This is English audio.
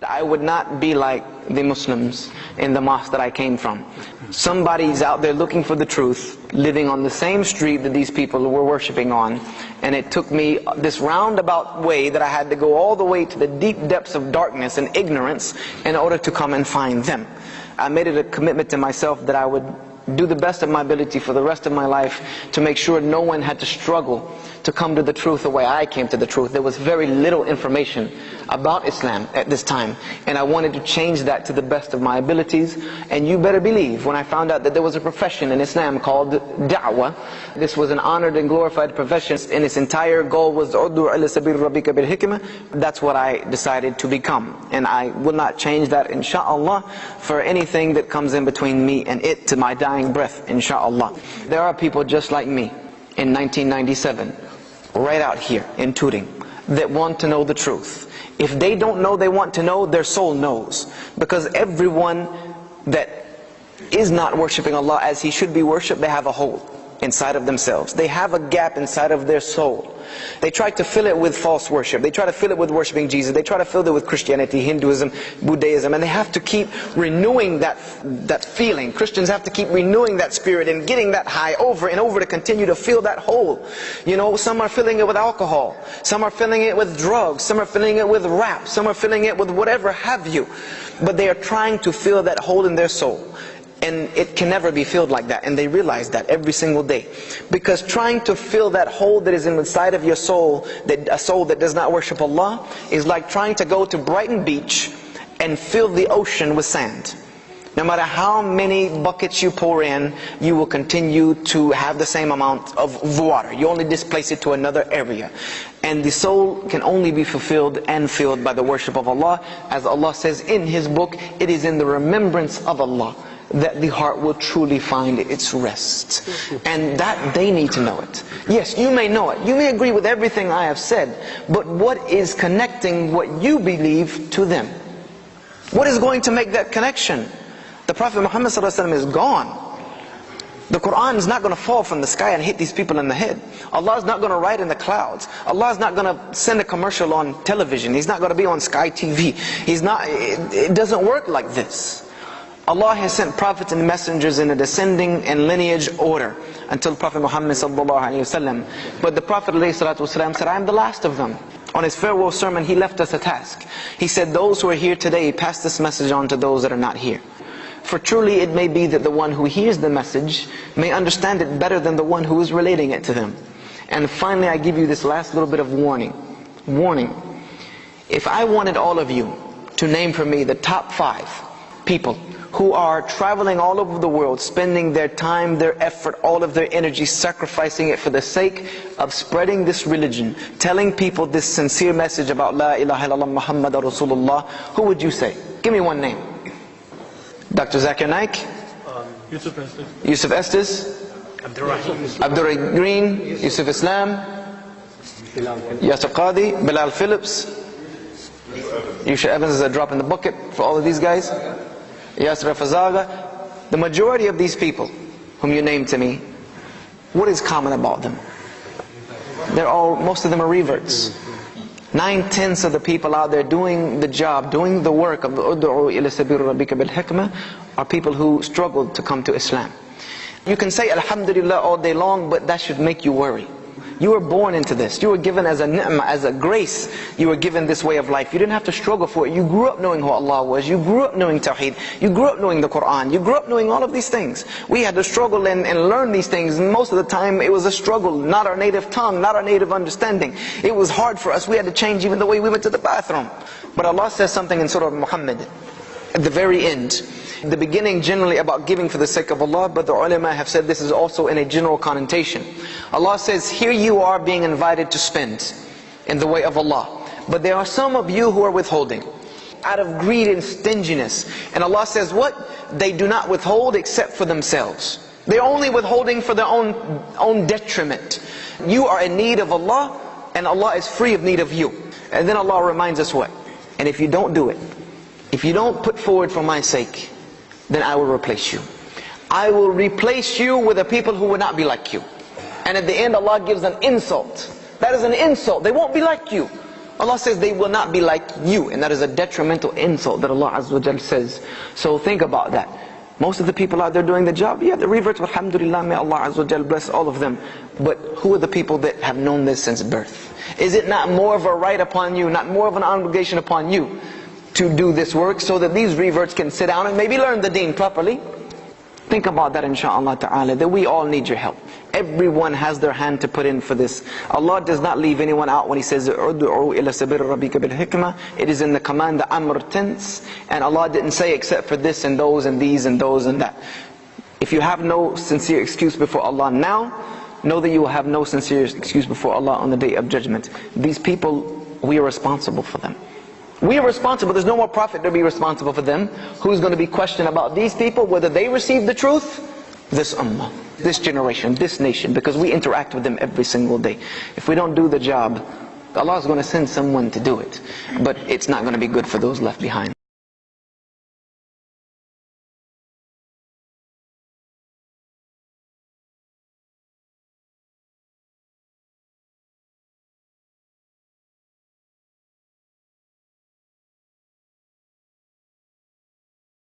I would not be like the Muslims in the mosque that I came from. Somebody's out there looking for the truth, living on the same street that these people were worshiping on, and it took me this roundabout way that I had to go all the way to the deep depths of darkness and ignorance in order to come and find them. I made it a commitment to myself that I would do the best of my ability for the rest of my life to make sure no one had to struggle to come to the truth the way I came to the truth. There was very little information about Islam at this time, and I wanted to change that to the best of my abilities. And you better believe, when I found out that there was a profession in Islam called da'wah, this was an honored and glorified profession, and its entire goal was ud'u ila sabil rabbika bil hikmah. That's what I decided to become, and I will not change that, inshallah, for anything that comes in between me and it to my dying breath, inshallah. There are people just like me in 1997, right out here in Tooting, that want to know the truth. If they don't know they want to know, their soul knows. Because everyone that is not worshipping Allah as He should be worshipped, they have a hole inside of themselves. They have a gap inside of their soul. They try to fill it with false worship. They try to fill it with worshipping Jesus. They try to fill it with Christianity, Hinduism, Buddhism, and they have to keep renewing that feeling. Christians have to keep renewing that spirit and getting that high over and over to continue to fill that hole. You know, some are filling it with alcohol, some are filling it with drugs, some are filling it with rap, some are filling it with whatever have you. But they are trying to fill that hole in their soul. And it can never be filled like that, and they realize that every single day. Because trying to fill that hole that is inside of your soul, a soul that does not worship Allah, is like trying to go to Brighton Beach and fill the ocean with sand. No matter how many buckets you pour in, you will continue to have the same amount of water. You only displace it to another area. And the soul can only be fulfilled and filled by the worship of Allah. As Allah says in His book, it is in the remembrance of Allah that the heart will truly find its rest. And that they need to know it. Yes, you may know it. You may agree with everything I have said. But what is connecting what you believe to them? What is going to make that connection? The Prophet Muhammad ﷺ is gone. The Quran is not going to fall from the sky and hit these people in the head. Allah is not going to ride in the clouds. Allah is not going to send a commercial on television. He's not going to be on Sky TV. It doesn't work like this. Allah has sent prophets and messengers in a descending and lineage order until Prophet Muhammad ﷺ. But the Prophet ﷺ said, I am the last of them. On his farewell sermon, he left us a task. He said, those who are here today, pass this message on to those that are not here. For truly it may be that the one who hears the message may understand it better than the one who is relating it to them. And finally, I give you this last little bit of warning. Warning. If I wanted all of you to name for me the top 5 people who are traveling all over the world, spending their time, their effort, all of their energy, sacrificing it for the sake of spreading this religion, telling people this sincere message about La ilaha illallah Muhammadur Rasulullah, who would you say? Give me one name. Dr. Zakir Naik? Yusuf Estes. Yusuf Estes? Abdurrahim Green? Yusuf Islam? Yasir Qadi? Bilal Phillips? Yushua Evans is a drop in the bucket for all of these guys? Yasir Fazaga. The majority of these people whom you named to me, what is common about them? Most of them are reverts. 9/10 of the people out there doing the job, doing the work of ud'u ila sabil rabbika bil hikmah are people who struggled to come to Islam. You can say alhamdulillah all day long, but that should make you worry. You were born into this. You were given as a ni'mah, as a grace. You were given this way of life. You didn't have to struggle for it. You grew up knowing who Allah was. You grew up knowing Tawheed. You grew up knowing the Quran. You grew up knowing all of these things. We had to struggle and learn these things. And most of the time it was a struggle, not our native tongue, not our native understanding. It was hard for us. We had to change even the way we went to the bathroom. But Allah says something in Surah Muhammad at the very end. The beginning generally about giving for the sake of Allah, but the ulama have said this is also in a general connotation. Allah says, here you are being invited to spend in the way of Allah. But there are some of you who are withholding out of greed and stinginess. And Allah says what? They do not withhold except for themselves. They're only withholding for their own detriment. You are in need of Allah, and Allah is free of need of you. And then Allah reminds us what? And if you don't do it, if you don't put forward for my sake, then I will replace you. I will replace you with a people who will not be like you. And at the end Allah gives an insult. That is an insult. They won't be like you. Allah says they will not be like you, and that is a detrimental insult that Allah Azza wa Jal says. So think about that. Most of the people out there doing the job, yeah, the reverts, alhamdulillah, may Allah Azza wa Jal bless all of them. But who are the people that have known this since birth? Is it not more of a right upon you, not more of an obligation upon you to do this work so that these reverts can sit down and maybe learn the deen properly? Think about that, inshaAllah ta'ala, that we all need your help. Everyone has their hand to put in for this. Allah does not leave anyone out when He says, "Ud'u ila sabir rabbika bil hikmah." It is in the command, the amr tense, and Allah didn't say except for this and those and these and those and that. If you have no sincere excuse before Allah now, know that you will have no sincere excuse before Allah on the day of judgment. These people, we are responsible for them. We are responsible. There's no more prophet to be responsible for them. Who's going to be questioned about these people, whether they receive the truth? This ummah, this generation, this nation, because we interact with them every single day. If we don't do the job, Allah is going to send someone to do it, but it's not going to be good for those left behind.